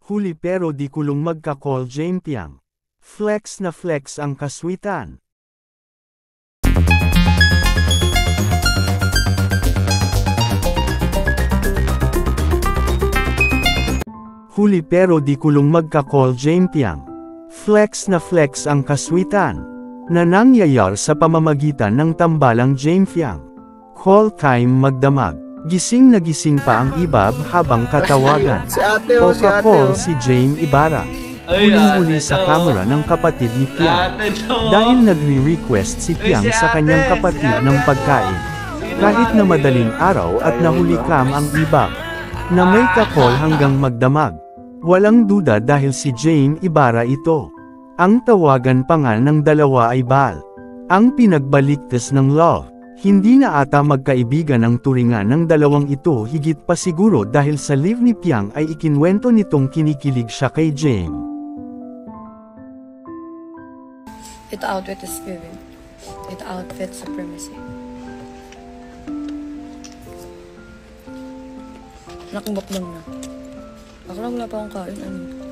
Huli pero di kulong magka-call Jaime Piang. Flex na flex ang kaswitan. Huli pero di kulong magka-call Jaime Piang. Flex na flex ang kaswitan. Na nangyayar sa pamamagitan ng tambalang Jaime Piang. Call time magdamag. Gising na gising pa ang ibab habang katawagan. Call si Jaime Ibarra. Huling-huli sa kamera ng kapatid ni Piang. Dahil nagre-request si Piang sa kanyang kapatid ng pagkain. Kahit na madaling araw at nahulikam ang ibab. Na may kakol hanggang magdamag. Walang duda dahil si Jaime Ibarra ito. Ang tawagan pa nga ng dalawa ay Bal. Ang pinagbaliktas ng love. Hindi na ata magkaibigan ang turingan ng dalawang ito, higit pa siguro dahil sa live ni Piang ay ikinwento nitong kinikilig siya kay Jaime. It outwit is giving. It outfits supremacy. Nakubak lang na. Ako lang wala pa akong kain. Ano?